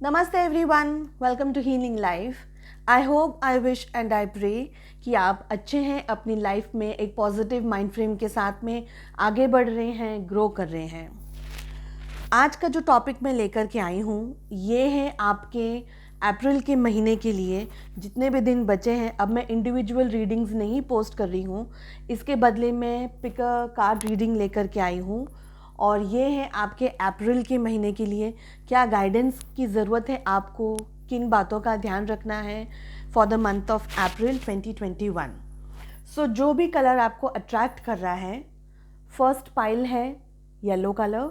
नमस्ते everyone, welcome to healing life. I hope, I wish and I pray कि आप अच्छे हैं, अपनी लाइफ में एक पॉजिटिव माइंड फ्रेम के साथ में आगे बढ़ रहे हैं, ग्रो कर रहे हैं। आज का जो टॉपिक मैं लेकर के आई हूँ ये है आपके अप्रैल के महीने के लिए जितने भी दिन बचे हैं। अब मैं इंडिविजुअल रीडिंग्स नहीं पोस्ट कर रही हूँ, इसके बदले मैं पिक अ कार्ड रीडिंग लेकर के आई हूँ और ये है आपके अप्रैल के महीने के लिए क्या गाइडेंस की ज़रूरत है, आपको किन बातों का ध्यान रखना है for the month of April 2021। सो जो भी कलर आपको अट्रैक्ट कर रहा है, फर्स्ट पाइल है येलो कलर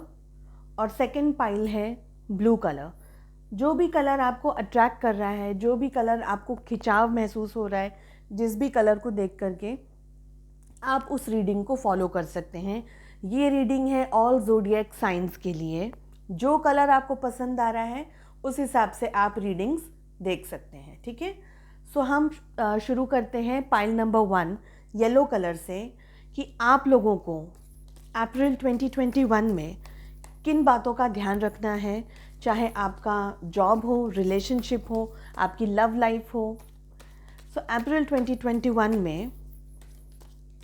और सेकंड पाइल है ब्लू कलर। जो भी कलर आपको अट्रैक्ट कर रहा है, जो भी कलर आपको खिंचाव महसूस हो रहा है, जिस भी कलर को देख करके आप उस रीडिंग को फॉलो कर सकते हैं। ये रीडिंग है ऑल ज़ोडिएक साइंस के लिए। जो कलर आपको पसंद आ रहा है उस हिसाब से आप रीडिंग्स देख सकते हैं, ठीक है। सो हम शुरू करते हैं पाइल नंबर 1 येलो कलर से कि आप लोगों को अप्रैल 2021 में किन बातों का ध्यान रखना है, चाहे आपका जॉब हो, रिलेशनशिप हो, आपकी लव लाइफ हो। सो अप्रैल 2021 में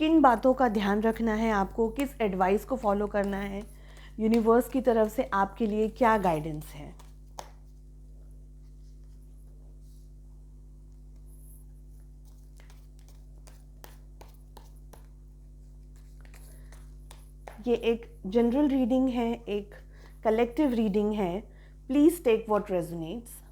किन बातों का ध्यान रखना है, आपको किस एडवाइस को फॉलो करना है, यूनिवर्स की तरफ से आपके लिए क्या गाइडेंस है। ये एक जनरल रीडिंग है, एक कलेक्टिव रीडिंग है। Please take what resonates.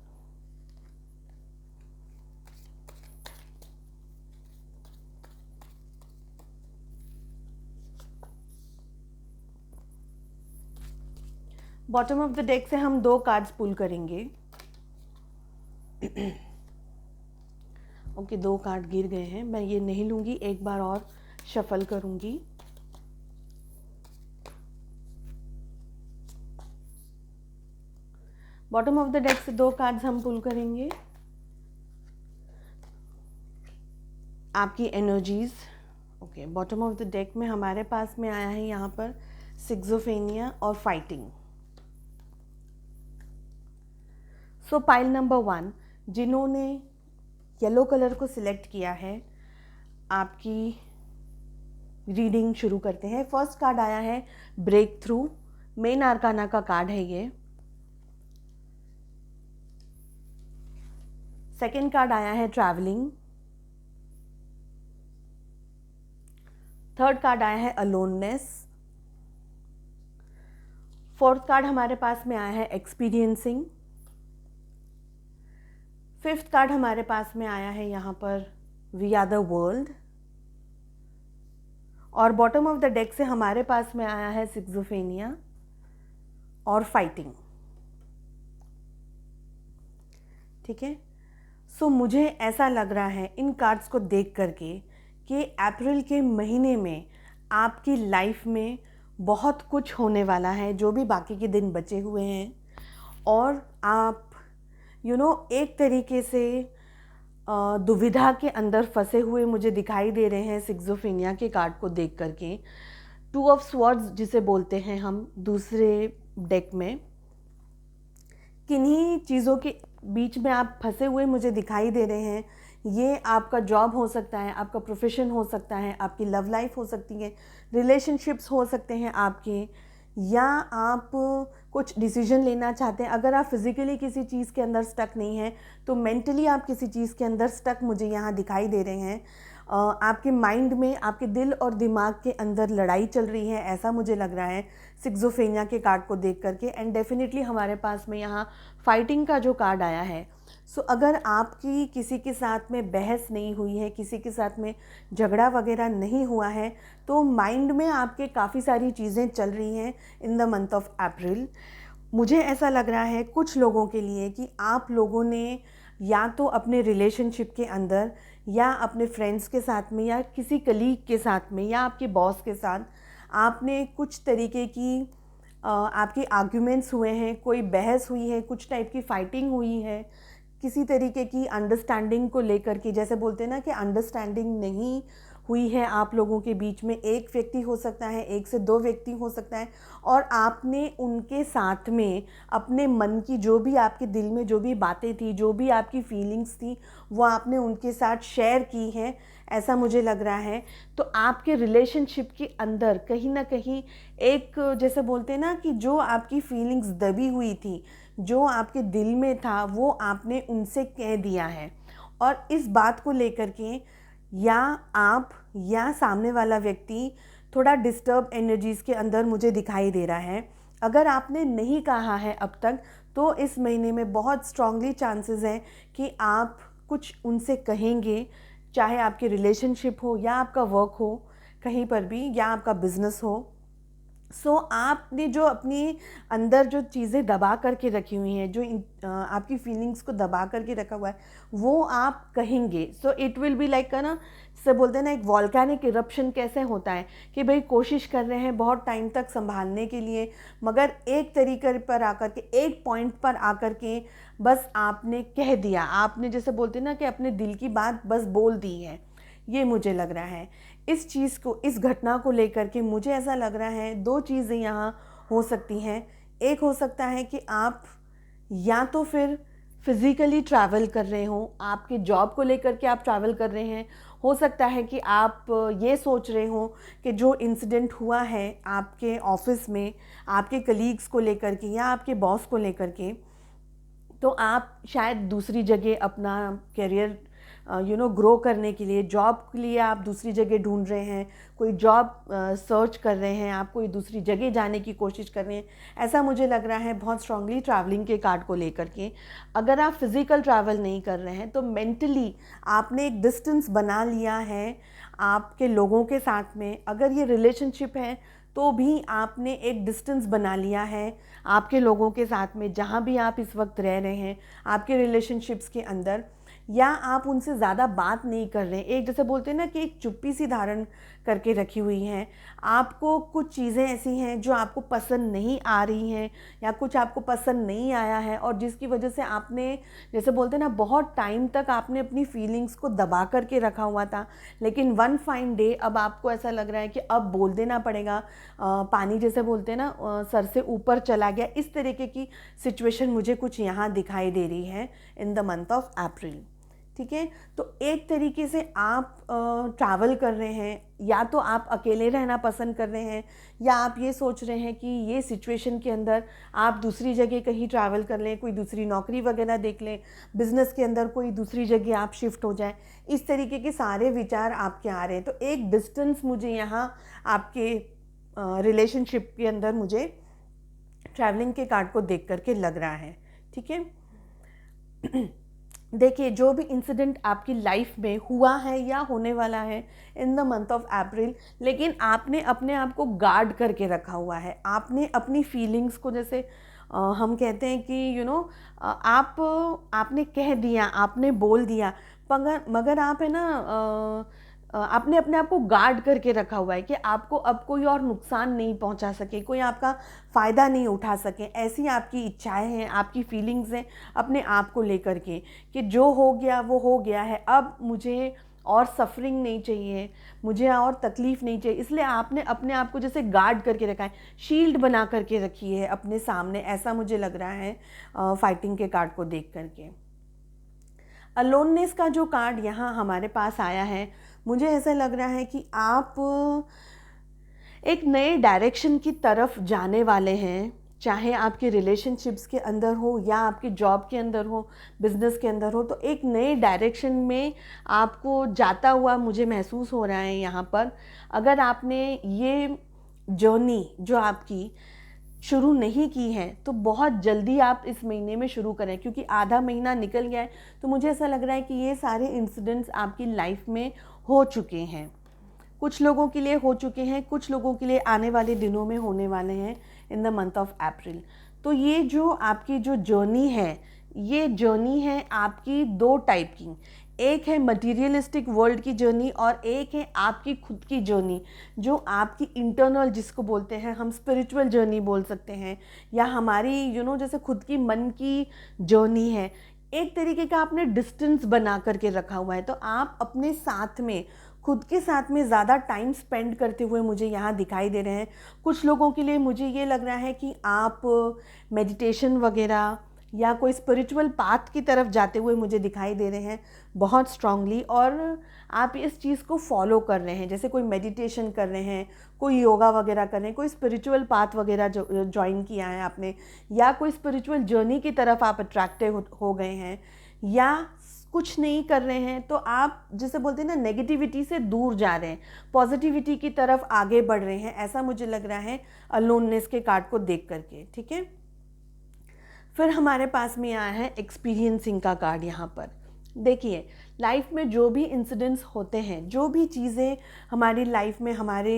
Bottom of the deck से हम 2 कार्ड्स पुल करेंगे। ओके, 2 कार्ड गिर गए हैं, मैं ये नहीं लूँगी, एक बार और शफल करूँगी। बॉटम ऑफ द डेक से 2 कार्ड्स हम पुल करेंगे। आपकी energies. Okay, bottom of the deck में हमारे पास में आया है यहाँ पर सिक्सोफेनिया और फाइटिंग। सो पाइल नंबर 1 जिन्होंने येलो कलर को सिलेक्ट किया है, आपकी रीडिंग शुरू करते हैं। फर्स्ट कार्ड आया है ब्रेक थ्रू, मेन आर्काना का कार्ड है ये। सेकेंड कार्ड आया है ट्रैवलिंग। थर्ड कार्ड आया है अलोननेस। फोर्थ कार्ड हमारे पास में आया है एक्सपीरियंसिंग। फिफ्थ कार्ड हमारे पास में आया है यहाँ पर वी आर द वर्ल्ड। और बॉटम ऑफ द डेक से हमारे पास में आया है सिक्सोफेनिया और फाइटिंग, ठीक है। सो मुझे ऐसा लग रहा है इन कार्ड्स को देख करके कि अप्रैल के महीने में आपकी लाइफ में बहुत कुछ होने वाला है, जो भी बाकी के दिन बचे हुए हैं। और आप एक तरीके से दुविधा के अंदर फंसे हुए मुझे दिखाई दे रहे हैं सिक्सोफेनिया के कार्ड को देख करके। 2 ऑफ स्वॉर्ड्स जिसे बोलते हैं हम दूसरे डेक में, किन्हीं चीज़ों के बीच में आप फंसे हुए मुझे दिखाई दे रहे हैं। ये आपका जॉब हो सकता है, आपका प्रोफेशन हो सकता है, आपकी लव लाइफ हो सकती है, रिलेशनशिप्स हो सकते हैं आपके, या आप कुछ डिसीजन लेना चाहते हैं। अगर आप फिज़िकली किसी चीज़ के अंदर स्टक नहीं हैं तो मेंटली आप किसी चीज़ के अंदर स्टक मुझे यहाँ दिखाई दे रहे हैं। आपके माइंड में, आपके दिल और दिमाग के अंदर लड़ाई चल रही है, ऐसा मुझे लग रहा है सिक्सोफेनिया के कार्ड को देख करके। एंड डेफिनेटली हमारे पास में यहाँ फाइटिंग का जो कार्ड आया है। सो अगर आपकी किसी के साथ में बहस नहीं हुई है, किसी के साथ में झगड़ा वगैरह नहीं हुआ है, तो माइंड में आपके काफ़ी सारी चीज़ें चल रही हैं in the month of April. मुझे ऐसा लग रहा है कुछ लोगों के लिए कि आप लोगों ने या तो अपने रिलेशनशिप के अंदर, या अपने फ्रेंड्स के साथ में, या किसी कलीग के साथ में, या आपके बॉस के साथ आपने कुछ तरीके की आपके आर्ग्यूमेंट्स हुए हैं, कोई बहस हुई है, कुछ टाइप की फाइटिंग हुई है, किसी तरीके की अंडरस्टैंडिंग को लेकर के। जैसे बोलते हैं ना कि अंडरस्टैंडिंग नहीं हुई है आप लोगों के बीच में। एक व्यक्ति हो सकता है, 1 से 2 व्यक्ति हो सकता है, और आपने उनके साथ में अपने मन की जो भी आपके दिल में जो भी बातें थी, जो भी आपकी फीलिंग्स थी, वो आपने उनके साथ शेयर की हैं, ऐसा मुझे लग रहा है। तो आपके रिलेशनशिप के अंदर कहीं ना कहीं एक, जैसे बोलते हैं ना कि जो आपकी फीलिंग्स दबी हुई थी, जो आपके दिल में था, वो आपने उनसे कह दिया है। और इस बात को लेकर के या आप या सामने वाला व्यक्ति थोड़ा डिस्टर्ब एनर्जीज़ के अंदर मुझे दिखाई दे रहा है। अगर आपने नहीं कहा है अब तक, तो इस महीने में बहुत स्ट्रांगली चांसेस हैं कि आप कुछ उनसे कहेंगे, चाहे आपकी रिलेशनशिप हो या आपका वर्क हो, कहीं पर भी, या आपका बिजनेस हो। सो आपने जो अपनी अंदर जो चीज़ें दबा करके रखी हुई हैं, जो आपकी फीलिंग्स को दबा करके रखा हुआ है, वो आप कहेंगे। So it will be like ना, से बोलते हैं ना, एक वॉल्केनिक इरप्शन कैसे होता है कि भाई कोशिश कर रहे हैं बहुत टाइम तक संभालने के लिए, मगर एक तरीके पर आकर के, एक पॉइंट पर आकर के बस आपने कह दिया, आपने जैसे बोलते हैं ना कि अपने दिल की बात बस बोल दी है। ये मुझे लग रहा है इस चीज़ को, इस घटना को लेकर के मुझे ऐसा लग रहा है 2 चीज़ें यहाँ हो सकती हैं। एक हो सकता है कि आप या तो फिर फिज़िकली ट्रैवल कर रहे हो, आपके जॉब को लेकर के आप ट्रैवल कर रहे हैं। हो सकता है कि आप ये सोच रहे हो कि जो इंसिडेंट हुआ है आपके ऑफिस में, आपके कलीग्स को लेकर के या आपके बॉस को लेकर के, तो आप शायद दूसरी जगह अपना करियर ग्रो करने के लिए, जॉब के लिए आप दूसरी जगह ढूंढ रहे हैं, कोई जॉब सर्च कर रहे हैं, आप कोई दूसरी जगह जाने की कोशिश कर रहे हैं, ऐसा मुझे लग रहा है बहुत स्ट्रांगली ट्रैवलिंग के कार्ड को लेकर के। अगर आप फिज़िकल ट्रैवल नहीं कर रहे हैं तो मेंटली आपने एक डिस्टेंस बना लिया है आपके लोगों के साथ में। अगर ये रिलेशनशिप है तो भी आपने एक डिस्टेंस बना लिया है आपके लोगों के साथ में, जहाँ भी आप इस वक्त रह रहे हैं आपके रिलेशनशिप्स के अंदर, या आप उनसे ज़्यादा बात नहीं कर रहे हैं। एक, जैसे बोलते हैं ना कि एक चुप्पी सी धारण करके रखी हुई हैं। आपको कुछ चीज़ें ऐसी हैं जो आपको पसंद नहीं आ रही हैं, या कुछ आपको पसंद नहीं आया है, और जिसकी वजह से आपने, जैसे बोलते हैं ना, बहुत टाइम तक आपने अपनी फीलिंग्स को दबा करके रखा हुआ था, लेकिन वन फाइन डे अब आपको ऐसा लग रहा है कि अब बोल देना पड़ेगा। पानी, जैसे बोलते हैं ना, सर से ऊपर चला गया, इस तरीके की सिचुएशन मुझे कुछ यहाँ दिखाई दे रही है in the month of April. ठीक है, तो एक तरीके से आप ट्रैवल कर रहे हैं, या तो आप अकेले रहना पसंद कर रहे हैं, या आप ये सोच रहे हैं कि ये सिचुएशन के अंदर आप दूसरी जगह कहीं ट्रैवल कर लें, कोई दूसरी नौकरी वगैरह देख लें, बिज़नेस के अंदर कोई दूसरी जगह आप शिफ्ट हो जाएं। इस तरीके के सारे विचार आपके आ रहे हैं। तो एक डिस्टेंस मुझे यहाँ आपके रिलेशनशिप के अंदर मुझे ट्रैवलिंग के कार्ड को देख करके लग रहा है। ठीक है, देखिए, जो भी इंसिडेंट आपकी लाइफ में हुआ है या होने वाला है in the month of April, लेकिन आपने अपने आप को गार्ड करके रखा हुआ है। आपने अपनी फीलिंग्स को, जैसे हम कहते हैं कि आपने कह दिया, आपने बोल दिया, मगर आप है ना, आपने अपने आप को गार्ड करके रखा हुआ है कि आपको अब कोई और नुकसान नहीं पहुंचा सके, कोई आपका फ़ायदा नहीं उठा सके। ऐसी आपकी इच्छाएं हैं, आपकी फीलिंग्स हैं अपने आप को लेकर के, कि जो हो गया वो हो गया है, अब मुझे और सफरिंग नहीं चाहिए, मुझे और तकलीफ़ नहीं चाहिए। इसलिए आपने अपने आप को जैसे गार्ड करके रखा है, शील्ड बना करके रखी है अपने सामने, ऐसा मुझे लग रहा है फाइटिंग के कार्ड को देख करके। अलोननेस का जो कार्ड यहाँ हमारे पास आया है, मुझे ऐसा लग रहा है कि आप एक नए डायरेक्शन की तरफ जाने वाले हैं, चाहे आपके रिलेशनशिप्स के अंदर हो या आपके जॉब के अंदर हो, बिजनेस के अंदर हो, तो एक नए डायरेक्शन में आपको जाता हुआ मुझे महसूस हो रहा है यहाँ पर। अगर आपने ये जर्नी जो आपकी शुरू नहीं की है, तो बहुत जल्दी आप इस महीने में शुरू करें, क्योंकि आधा महीना निकल गया है। तो मुझे ऐसा लग रहा है कि ये सारे इंसिडेंट्स आपकी लाइफ में हो चुके हैं, कुछ लोगों के लिए हो चुके हैं, कुछ लोगों के लिए आने वाले दिनों में होने वाले हैं in the month of April. तो ये जो आपकी जो जर्नी है, ये जर्नी है आपकी 2 टाइप की। एक है मटीरियलिस्टिक वर्ल्ड की जर्नी, और एक है आपकी खुद की जर्नी, जो आपकी इंटरनल, जिसको बोलते हैं हम स्पिरिचुअल जर्नी बोल सकते हैं, या हमारी जैसे खुद की मन की जर्नी है। एक तरीके का आपने डिस्टेंस बना करके रखा हुआ है। तो आप अपने साथ में खुद के साथ में ज़्यादा टाइम स्पेंड करते हुए मुझे यहाँ दिखाई दे रहे हैं। कुछ लोगों के लिए मुझे ये लग रहा है कि आप मेडिटेशन वगैरह या कोई स्पिरिचुअल पाथ की तरफ जाते हुए मुझे दिखाई दे रहे हैं बहुत स्ट्रांगली, और आप इस चीज़ को फॉलो कर रहे हैं, जैसे कोई मेडिटेशन कर रहे हैं, कोई योगा वगैरह कर रहे हैं, कोई स्पिरिचुअल पाथ वगैरह ज्वाइन किया है आपने, या कोई स्पिरिचुअल जर्नी की तरफ आप अट्रैक्टिव हो गए हैं, या कुछ नहीं कर रहे हैं तो आप जैसे बोलते हैं ना नेगेटिविटी से दूर जा रहे हैं, पॉजिटिविटी की तरफ आगे बढ़ रहे हैं, ऐसा मुझे लग रहा है अलोननेस के कार्ड को देख करके। ठीक है, फिर हमारे पास में आया है एक्सपीरियंसिंग का कार्ड। यहाँ पर देखिए, लाइफ में जो भी इंसिडेंट्स होते हैं, जो भी चीज़ें हमारी लाइफ में, हमारे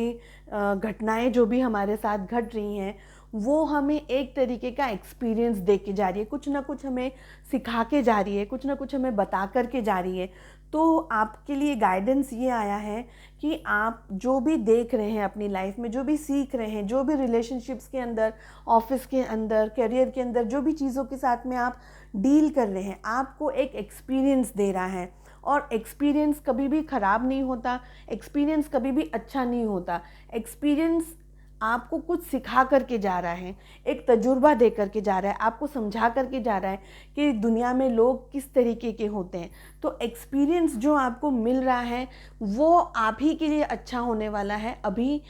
घटनाएं जो भी हमारे साथ घट रही हैं, वो हमें एक तरीके का एक्सपीरियंस दे के जा रही है, कुछ ना कुछ हमें सिखा के जा रही है, कुछ ना कुछ हमें बता कर के जा रही है। तो आपके लिए गाइडेंस ये आया है कि आप जो भी देख रहे हैं अपनी लाइफ में, जो भी सीख रहे हैं, जो भी रिलेशनशिप्स के अंदर, ऑफिस के अंदर, करियर के अंदर, जो भी चीज़ों के साथ में आप डील कर रहे हैं, आपको एक एक्सपीरियंस दे रहा है। और एक्सपीरियंस कभी भी ख़राब नहीं होता, एक्सपीरियंस कभी भी अच्छा नहीं होता। एक्सपीरियंस आपको कुछ सिखा करके जा रहा है, एक तजुर्बा दे करके जा रहा है, आपको समझा करके जा रहा है कि दुनिया में लोग किस तरीके के होते हैं। तो एक्सपीरियंस जो आपको मिल रहा है वो आप ही के लिए अच्छा होने वाला है। अभी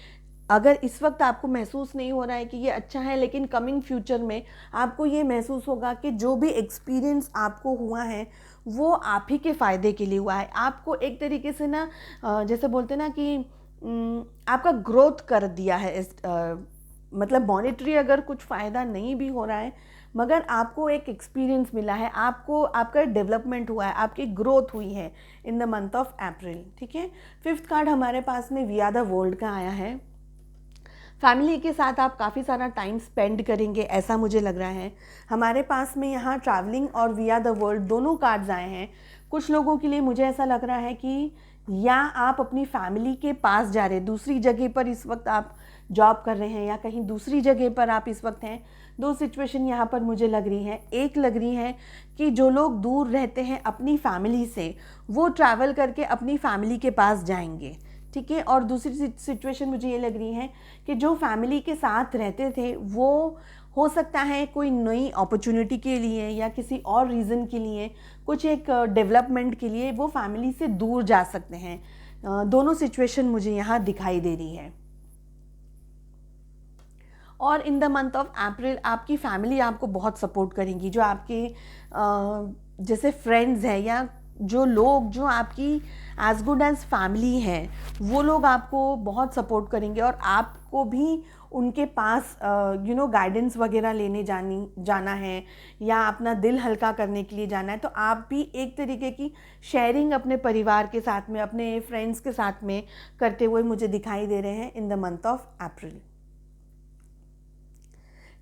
अगर इस वक्त आपको महसूस नहीं हो रहा है कि ये अच्छा है, लेकिन कमिंग फ्यूचर में आपको ये महसूस होगा कि जो भी एक्सपीरियंस आपको हुआ है वो आप ही के फ़ायदे के लिए हुआ है। आपको एक तरीके से ना जैसे बोलते हैं ना कि आपका ग्रोथ कर दिया है। मतलब मॉनेटरी अगर कुछ फ़ायदा नहीं भी हो रहा है, मगर आपको एक एक्सपीरियंस मिला है, आपको आपका डेवलपमेंट हुआ है, आपकी ग्रोथ हुई है in the month of April. ठीक है, फिफ्थ कार्ड हमारे पास में वी आर द वर्ल्ड का आया है। फैमिली के साथ आप काफ़ी सारा टाइम स्पेंड करेंगे, ऐसा मुझे लग रहा है। हमारे पास में यहाँ ट्रैवलिंग और वी आर द वर्ल्ड दोनों कार्ड्स आए हैं। कुछ लोगों के लिए मुझे ऐसा लग रहा है कि या आप अपनी फैमिली के पास जा रहे हैं, दूसरी जगह पर इस वक्त आप जॉब कर रहे हैं, या कहीं दूसरी जगह पर आप इस वक्त हैं। दो सिचुएशन यहाँ पर मुझे लग रही हैं। एक लग रही है कि जो लोग दूर रहते हैं अपनी फैमिली से, वो ट्रैवल करके अपनी फैमिली के पास जाएंगे। ठीक है, और दूसरी सिचुएशन मुझे ये लग रही है कि जो फैमिली के साथ रहते थे वो हो सकता है कोई नई अपॉर्चुनिटी के लिए या किसी और रीज़न के लिए, कुछ एक डेवलपमेंट के लिए वो फैमिली से दूर जा सकते हैं। दोनों सिचुएशन मुझे यहाँ दिखाई दे रही है। और in the month of April आपकी फैमिली आपको बहुत सपोर्ट करेंगी। जो आपके जैसे फ्रेंड्स हैं या जो लोग जो आपकी एज गुड एज फैमिली हैं, वो लोग आपको बहुत सपोर्ट करेंगे, और आपको भी उनके पास गाइडेंस वगैरह लेने जाना है या अपना दिल हल्का करने के लिए जाना है। तो आप भी एक तरीके की शेयरिंग अपने परिवार के साथ में, अपने फ्रेंड्स के साथ में करते हुए मुझे दिखाई दे रहे हैं in the month of April.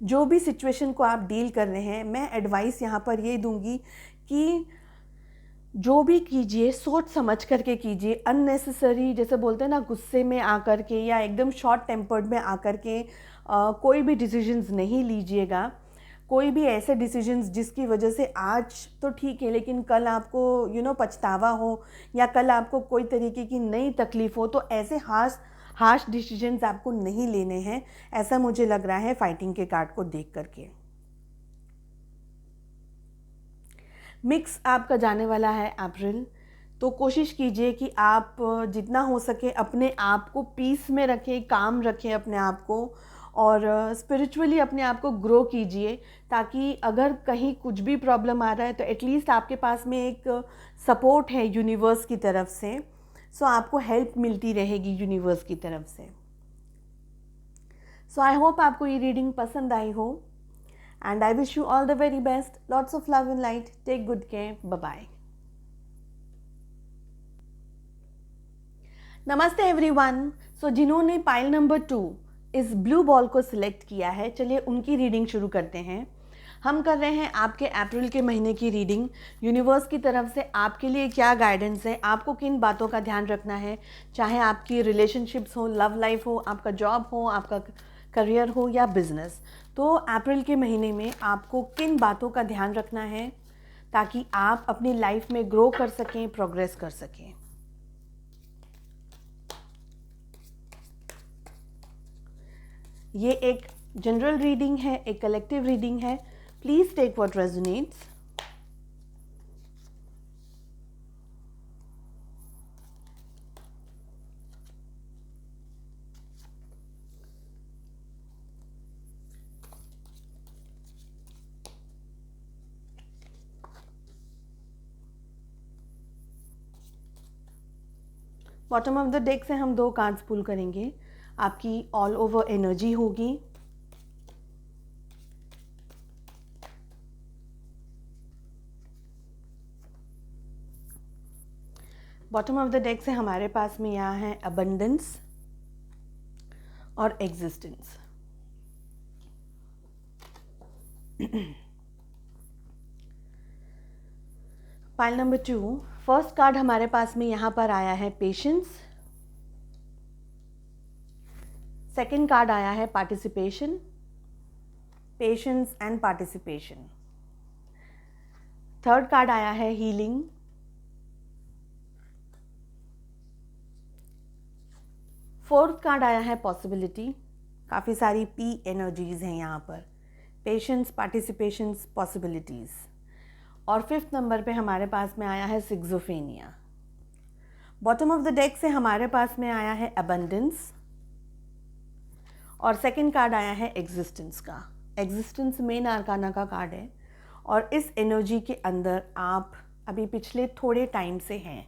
जो भी सिचुएशन को आप डील कर रहे हैं, मैं एडवाइस यहाँ पर ये दूंगी कि जो भी कीजिए सोच समझ करके कीजिए। अननेसेसरी जैसे बोलते हैं ना, गुस्से में आकर के या एकदम शॉर्ट टेम्पर्ड में आकर के कोई भी डिसीजंस नहीं लीजिएगा। कोई भी ऐसे डिसीजंस जिसकी वजह से आज तो ठीक है लेकिन कल आपको पछतावा हो, या कल आपको कोई तरीके की नई तकलीफ़ हो, तो ऐसे हार्श डिसीजंस आपको नहीं लेने हैं, ऐसा मुझे लग रहा है फाइटिंग के कार्ड को देख करके। मिक्स आपका जाने वाला है अप्रैल, तो कोशिश कीजिए कि आप जितना हो सके अपने आप को पीस में रखें, काम रखें अपने आप को, और स्पिरिचुअली अपने आप को ग्रो कीजिए, ताकि अगर कहीं कुछ भी प्रॉब्लम आ रहा है तो एटलीस्ट आपके पास में एक सपोर्ट है यूनिवर्स की तरफ से। सो आपको हेल्प मिलती रहेगी यूनिवर्स की तरफ से। सो आई होप आपको ये रीडिंग पसंद आई हो, and I wish you all the very best. Lots of love and light. Take good care. Bye-bye. नमस्ते एवरीवन। सो जिन्होंने पाइल नंबर 2 इस ब्लू बॉल को सिलेक्ट किया है, चलिए उनकी रीडिंग शुरू करते हैं। हम कर रहे हैं आपके अप्रैल के महीने की रीडिंग। यूनिवर्स की तरफ से आपके लिए क्या गाइडेंस है, आपको किन बातों का ध्यान रखना है, चाहे आपकी रिलेशनशिप्स हो, लव लाइफ हो, आपका जॉब हो, आपका करियर हो या बिजनेस। तो अप्रैल के महीने में आपको किन बातों का ध्यान रखना है ताकि आप अपनी लाइफ में ग्रो कर सकें, प्रोग्रेस कर सकें। ये एक जनरल रीडिंग है, एक कलेक्टिव रीडिंग है. Please take what resonates. Bottom of the deck से हम 2 कार्ड्स पुल करेंगे. आपकी ऑल ओवर एनर्जी होगी. बॉटम ऑफ द डेक से हमारे पास में यहाँ है अबंडेंस और existence. Pile number 2, first card हमारे पास में यहाँ पर आया है पेशेंस. सेकेंड कार्ड आया है participation. Patience and participation. Third card आया है हीलिंग. फोर्थ कार्ड आया है पॉसिबिलिटी. काफ़ी सारी पी एनर्जीज हैं यहाँ पर. Patience, participations, possibilities. और फिफ्थ नंबर पे हमारे पास में आया है सिक्सोफेनिया. बॉटम ऑफ द डेक से हमारे पास में आया है अबंडेंस और सेकंड कार्ड आया है एग्जिस्टेंस का. एग्जिस्टेंस मेन आर्काना का कार्ड है और इस एनर्जी के अंदर आप अभी पिछले थोड़े टाइम से हैं.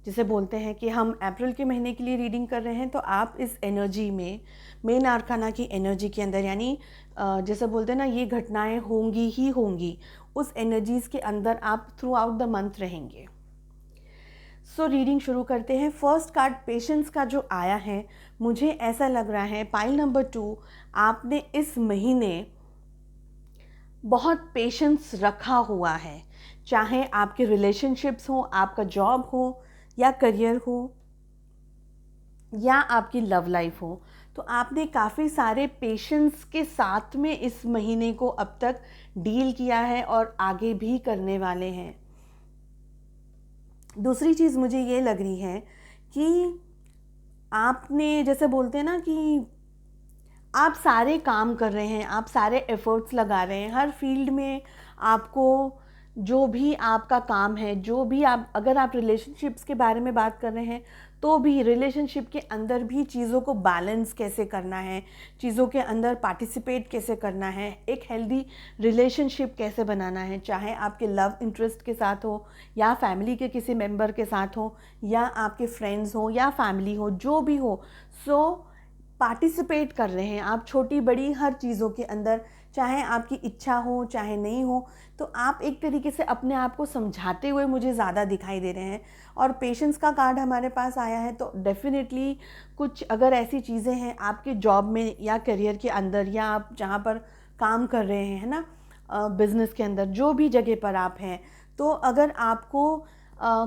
जिसे बोलते हैं कि हम अप्रैल के महीने के लिए रीडिंग कर रहे हैं, तो आप इस एनर्जी में, मेन आर्काना की एनर्जी के अंदर, यानी जैसे बोलते हैं ना, ये घटनाएं होंगी ही होंगी, उस एनर्जीज़ के अंदर आप थ्रू आउट द मंथ रहेंगे. सो रीडिंग शुरू करते हैं. फर्स्ट कार्ड पेशेंस का जो आया है, मुझे ऐसा लग रहा है पाइल नंबर 2, आपने इस महीने बहुत पेशेंस रखा हुआ है. चाहे आपके रिलेशनशिप्स हो, आपका जॉब हो या करियर हो या आपकी लव लाइफ हो, तो आपने काफ़ी सारे पेशेंस के साथ में इस महीने को अब तक डील किया है और आगे भी करने वाले हैं. दूसरी चीज़ मुझे ये लग रही है कि आपने, जैसे बोलते हैं ना, कि आप सारे काम कर रहे हैं, आप सारे एफर्ट्स लगा रहे हैं हर फील्ड में. आपको जो भी आपका काम है, जो भी आप, अगर आप रिलेशनशिप्स के बारे में बात कर रहे हैं तो भी रिलेशनशिप के अंदर भी चीज़ों को बैलेंस कैसे करना है, चीज़ों के अंदर पार्टिसिपेट कैसे करना है, एक हेल्दी रिलेशनशिप कैसे बनाना है, चाहे आपके लव इंटरेस्ट के साथ हो या फैमिली के किसी मेंबर के साथ हो या आपके फ्रेंड्स हो या फैमिली हो, जो भी हो. सो पार्टिसिपेट कर रहे हैं आप छोटी बड़ी हर चीज़ों के अंदर, चाहे आपकी इच्छा हो चाहे नहीं हो, तो आप एक तरीके से अपने आप को समझाते हुए मुझे ज़्यादा दिखाई दे रहे हैं. और पेशेंस का कार्ड हमारे पास आया है, तो डेफिनेटली कुछ अगर ऐसी चीज़ें हैं आपके जॉब में या करियर के अंदर, या आप जहाँ पर काम कर रहे हैं, है ना, बिज़नेस के अंदर, जो भी जगह पर आप हैं, तो अगर आपको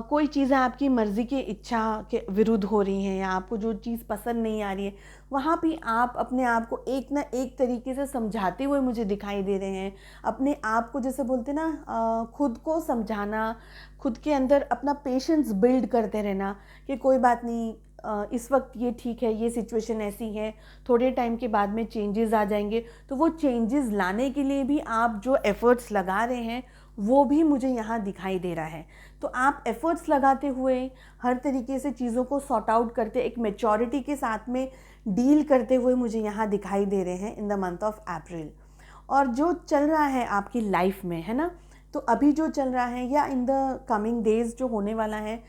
कोई चीज़ें आपकी मर्ज़ी की इच्छा के विरुद्ध हो रही हैं या आपको जो चीज़ पसंद नहीं आ रही है, वहाँ भी आप अपने आप को एक ना एक तरीके से समझाते हुए मुझे दिखाई दे रहे हैं. अपने आप को, जैसे बोलते हैं ना, खुद को समझाना, खुद के अंदर अपना पेशेंस बिल्ड करते रहना कि कोई बात नहीं, इस वक्त ये ठीक है, ये सिचुएशन ऐसी है, थोड़े टाइम के बाद में चेंजेस आ जाएंगे. तो वो चेंजेस लाने के लिए भी आप जो एफ़र्ट्स लगा रहे हैं वो भी मुझे यहाँ दिखाई दे रहा है. तो आप एफ़र्ट्स लगाते हुए हर तरीके से चीज़ों को सॉर्ट आउट करते, एक मैच्योरिटी के साथ में डील करते हुए मुझे यहाँ दिखाई दे रहे हैं in the month of April. और जो चल रहा है आपकी लाइफ में, है ना, तो अभी जो चल रहा है या इन द कमिंग डेज जो होने वाला है,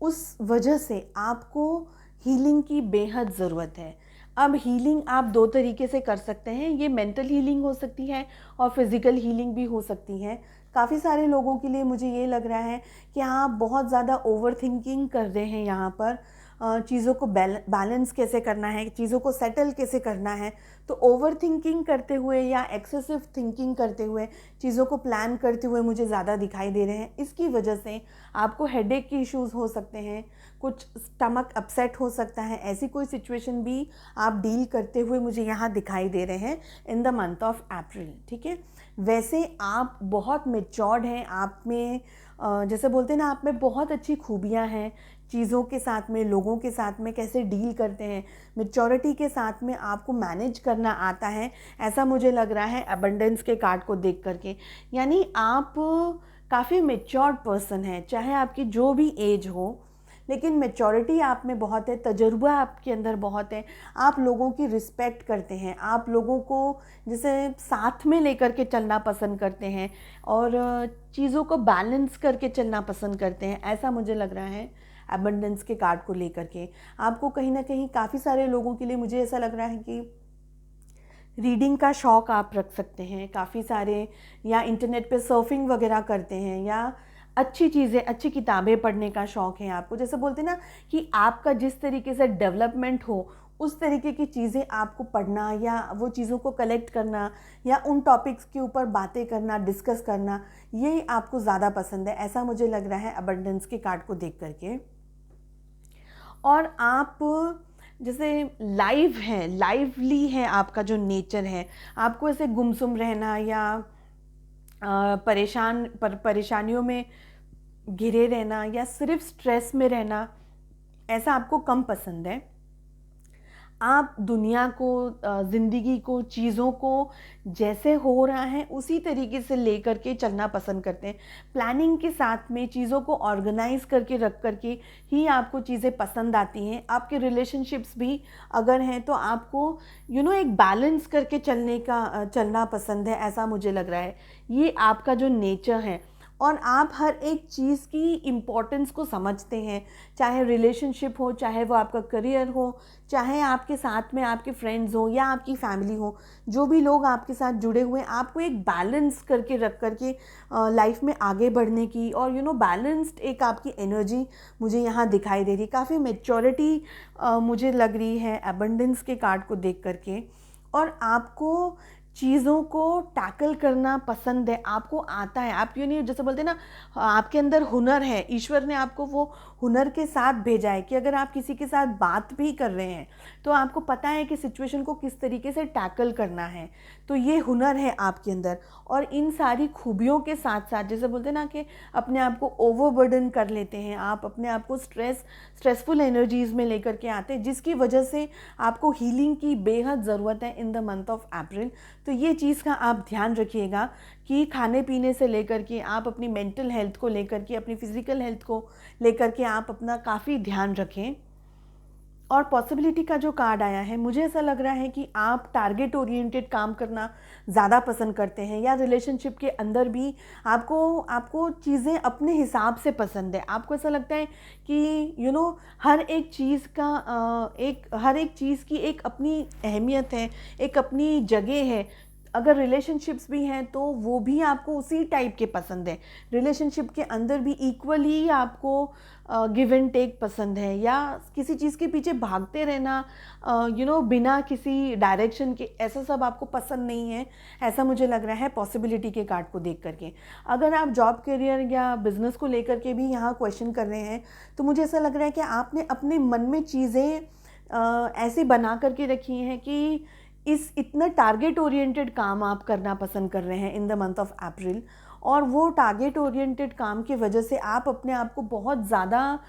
उस वजह से आपको हीलिंग की बेहद ज़रूरत है. अब हीलिंग आप 2 तरीके से कर सकते हैं. ये मेंटल हीलिंग हो सकती है और फिज़िकल हीलिंग भी हो सकती है. काफ़ी सारे लोगों के लिए मुझे ये लग रहा है कि आप बहुत ज़्यादा ओवर थिंकिंग कर रहे हैं यहाँ पर. चीज़ों को बैलेंस कैसे करना है, चीज़ों को सेटल कैसे करना है. तो ओवर थिंकिंग करते हुए या एक्सेसिव थिंकिंग करते हुए, चीज़ों को प्लान करते हुए मुझे ज़्यादा दिखाई दे रहे हैं. इसकी वजह से आपको हेडेक के इश्यूज़ हो सकते हैं, कुछ स्टमक अपसेट हो सकता है. ऐसी कोई सिचुएशन भी आप डील करते हुए मुझे यहाँ दिखाई दे रहे हैं in the month of April. ठीक है. वैसे आप बहुत मैच्योर्ड हैं, आप में जैसे बोलते हैं ना, आप में बहुत अच्छी खूबियाँ हैं, चीज़ों के साथ में, लोगों के साथ में कैसे डील करते हैं, मैच्योरिटी के साथ में आपको मैनेज करना आता है, ऐसा मुझे लग रहा है अबंडेंस के कार्ड को देख करके। यानी आप काफ़ी मैच्योर्ड पर्सन हैं, चाहे आपकी जो भी एज हो, लेकिन मैच्योरिटी आप में बहुत है, तजुर्बा आपके अंदर बहुत है, आप लोगों की रिस्पेक्ट करते हैं, आप लोगों को जैसे साथ में लेकर के चलना पसंद करते हैं और चीज़ों को बैलेंस करके चलना पसंद करते हैं, ऐसा मुझे लग रहा है एबंडेंस के कार्ड को लेकर के। आपको कहीं ना कहीं काफ़ी सारे लोगों के लिए मुझे ऐसा लग रहा है कि रीडिंग का शौक़ आप रख सकते हैं काफ़ी सारे, या इंटरनेट पे सर्फिंग वगैरह करते हैं, या अच्छी चीज़ें, अच्छी किताबें पढ़ने का शौक़ है आपको। जैसे बोलते हैं ना कि आपका जिस तरीके से डेवलपमेंट हो उस तरीके की चीज़ें आपको पढ़ना, या वो चीज़ों को कलेक्ट करना, या उन टॉपिक्स के ऊपर बातें करना, डिस्कस करना, ये आपको ज़्यादा पसंद है, ऐसा मुझे लग रहा है अबंडेंस के कार्ड को देख करके। और आप जैसे लाइव हैं, लाइवली है, आपका जो नेचर है, आपको ऐसे गुमसुम रहना या परेशानियों में घिरे रहना या सिर्फ स्ट्रेस में रहना, ऐसा आपको कम पसंद है। आप दुनिया को, ज़िंदगी को, चीज़ों को जैसे हो रहा है उसी तरीके से लेकर के चलना पसंद करते हैं। प्लानिंग के साथ में चीज़ों को ऑर्गेनाइज करके रख करके ही आपको चीज़ें पसंद आती हैं। आपके रिलेशनशिप्स भी अगर हैं तो आपको एक बैलेंस करके चलना पसंद है, ऐसा मुझे लग रहा है। ये आपका जो नेचर है, और आप हर एक चीज़ की इम्पोर्टेंस को समझते हैं, चाहे रिलेशनशिप हो, चाहे वो आपका करियर हो, चाहे आपके साथ में आपके फ्रेंड्स हो या आपकी फैमिली हो, जो भी लोग आपके साथ जुड़े हुए हैं, आपको एक बैलेंस करके रख करके लाइफ में आगे बढ़ने की, और बैलेंस्ड एक आपकी एनर्जी मुझे यहाँ दिखाई दे रही, काफ़ी मैच्योरिटी मुझे लग रही है अबंडेंस के कार्ड को देख करके। और आपको चीज़ों को टैकल करना पसंद है, आपको आता है। आप जैसे बोलते हैं ना, आपके अंदर हुनर है, ईश्वर ने आपको वो हुनर के साथ भेजा है कि अगर आप किसी के साथ बात भी कर रहे हैं तो आपको पता है कि सिचुएशन को किस तरीके से टैकल करना है। तो ये हुनर है आपके अंदर, और इन सारी खूबियों के साथ साथ जैसे बोलते हैं ना कि अपने आप को ओवरबर्डन कर लेते हैं, आप अपने आप को स्ट्रेसफुल एनर्जीज़ में लेकर के आते हैं, जिसकी वजह से आपको हीलिंग की बेहद ज़रूरत है in the month of April. तो ये चीज़ का आप ध्यान रखिएगा कि खाने पीने से लेकर के आप अपनी मेंटल हेल्थ को लेकर के, अपनी फिज़िकल हेल्थ को लेकर के आप अपना काफ़ी ध्यान रखें। और पॉसिबिलिटी का जो कार्ड आया है, मुझे ऐसा लग रहा है कि आप टारगेट ओरिएंटेड काम करना ज़्यादा पसंद करते हैं, या रिलेशनशिप के अंदर भी आपको चीज़ें अपने हिसाब से पसंद है। आपको ऐसा लगता है कि हर एक चीज़ की एक अपनी अहमियत है, एक अपनी जगह है। अगर रिलेशनशिप्स भी हैं तो वो भी आपको उसी टाइप के पसंद है। रिलेशनशिप के अंदर भी इक्वली आपको गिव एंड टेक पसंद है, या किसी चीज़ के पीछे भागते रहना बिना किसी डायरेक्शन के, ऐसा सब आपको पसंद नहीं है, ऐसा मुझे लग रहा है पॉसिबिलिटी के कार्ड को देख करके। अगर आप जॉब, करियर या बिजनेस को लेकर के भी यहाँ क्वेश्चन कर रहे हैं तो मुझे ऐसा लग रहा है कि आपने अपने मन में चीज़ें ऐसी बना करके रखी हैं कि इतना टारगेट ओरिएंटेड काम आप करना पसंद कर रहे हैं in the month of April, और वो टारगेट ओरिएंटेड काम की वजह से आप अपने आप को बहुत ज़्यादा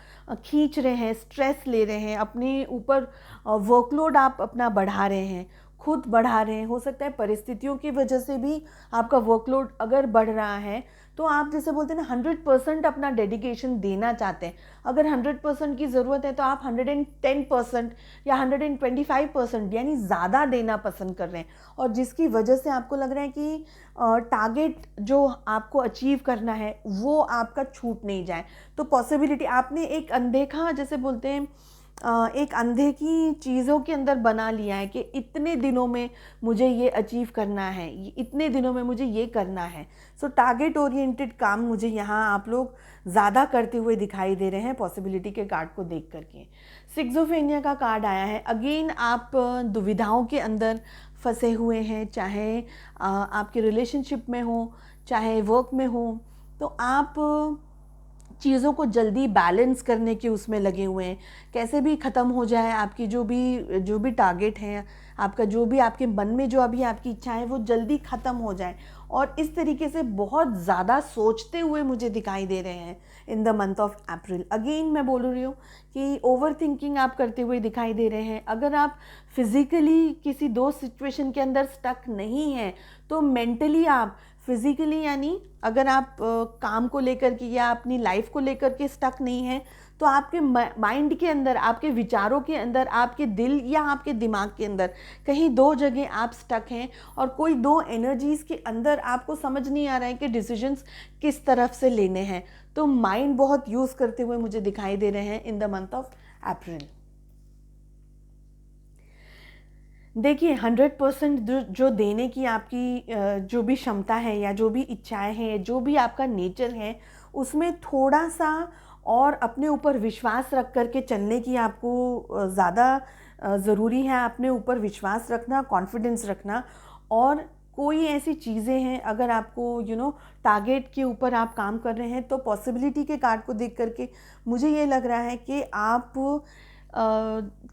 खींच रहे हैं, स्ट्रेस ले रहे हैं, अपने ऊपर वर्कलोड आप अपना बढ़ा रहे हैं, खुद बढ़ा रहे हैं। हो सकता है परिस्थितियों की वजह से भी आपका वर्कलोड अगर बढ़ रहा है तो आप जैसे बोलते हैं ना 100% अपना डेडिकेशन देना चाहते हैं। अगर 100% की ज़रूरत है तो आप 110% या 125% यानी ज़्यादा देना पसंद कर रहे हैं, और जिसकी वजह से आपको लग रहा है कि टारगेट जो आपको अचीव करना है वो आपका छूट नहीं जाए। तो पॉसिबिलिटी आपने एक अनदेखा, जैसे बोलते हैं एक अंधे की चीज़ों के अंदर बना लिया है कि इतने दिनों में मुझे ये अचीव करना है, इतने दिनों में मुझे ये करना है। सो टारगेट ओरिएंटेड काम मुझे यहाँ आप लोग ज़्यादा करते हुए दिखाई दे रहे हैं पॉसिबिलिटी के कार्ड को देख करके। सिक्सोफेनिया का कार्ड आया है। अगेन आप दुविधाओं के अंदर फंसे हुए हैं, चाहे आपके रिलेशनशिप में हो, चाहे वर्क में हो, तो आप चीज़ों को जल्दी बैलेंस करने के उसमें लगे हुए हैं। कैसे भी ख़त्म हो जाए आपकी जो भी टारगेट है, आपका जो भी आपके मन में जो अभी आपकी इच्छा है वो जल्दी ख़त्म हो जाए, और इस तरीके से बहुत ज़्यादा सोचते हुए मुझे दिखाई दे रहे हैं in the month of April. Again मैं बोल रही हूँ कि ओवर थिंकिंग आप करते हुए दिखाई दे रहे हैं। अगर आप फिज़िकली किसी दो सिचुएशन के अंदर स्टक नहीं हैं तो मेंटली आप फिज़िकली, यानी अगर आप काम को लेकर के या अपनी लाइफ को लेकर के स्टक नहीं हैं तो आपके माइंड के अंदर, आपके विचारों के अंदर, आपके दिल या आपके दिमाग के अंदर कहीं दो जगह आप स्टक हैं और कोई दो एनर्जीज़ के अंदर आपको समझ नहीं आ रहा है कि डिसीजंस किस तरफ से लेने हैं। तो माइंड बहुत यूज़ करते हुए मुझे दिखाई दे रहे हैं in the month of April. देखिए 100% जो देने की आपकी जो भी क्षमता है या जो भी इच्छाएं हैं, जो भी आपका नेचर है, उसमें थोड़ा सा और अपने ऊपर विश्वास रख कर के चलने की आपको ज़्यादा ज़रूरी है। अपने ऊपर विश्वास रखना, कॉन्फिडेंस रखना। और कोई ऐसी चीज़ें हैं, अगर आपको टारगेट के ऊपर आप काम कर रहे हैं तो पॉसिबिलिटी के कार्ड को देख करके मुझे ये लग रहा है कि आप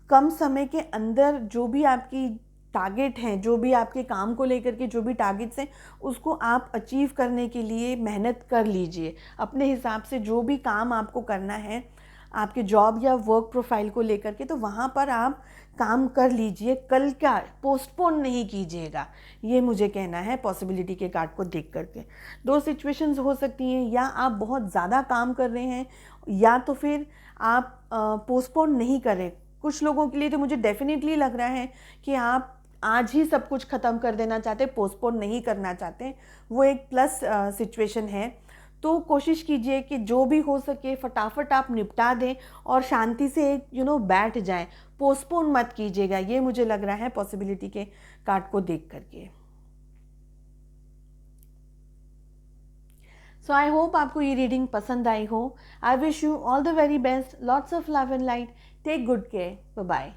कम समय के अंदर जो भी आपकी टारगेट हैं, जो भी आपके काम को लेकर के जो भी टारगेट्स हैं, उसको आप अचीव करने के लिए मेहनत कर लीजिए। अपने हिसाब से जो भी काम आपको करना है आपके जॉब या वर्क प्रोफाइल को लेकर के, तो वहाँ पर आप काम कर लीजिए। कल का पोस्टपोन नहीं कीजिएगा, ये मुझे कहना है पॉसिबिलिटी के कार्ड को देख करके। दो सिचुएशंस हो सकती हैं, या आप बहुत ज़्यादा काम कर रहे हैं या तो फिर आप पोस्टपोन नहीं करें। कुछ लोगों के लिए तो मुझे डेफिनेटली लग रहा है कि आप आज ही सब कुछ ख़त्म कर देना चाहते, पोस्टपोन नहीं करना चाहते, वो एक प्लस सिचुएशन है। तो कोशिश कीजिए कि जो भी हो सके फटाफट आप निपटा दें और शांति से बैठ जाएं। पोस्टपोन मत कीजिएगा, ये मुझे लग रहा है पॉसिबिलिटी के कार्ड को देख करके। सो आई होप आपको ये रीडिंग पसंद आई हो। I wish you all the very best, lots of love and light, take good care, bye bye.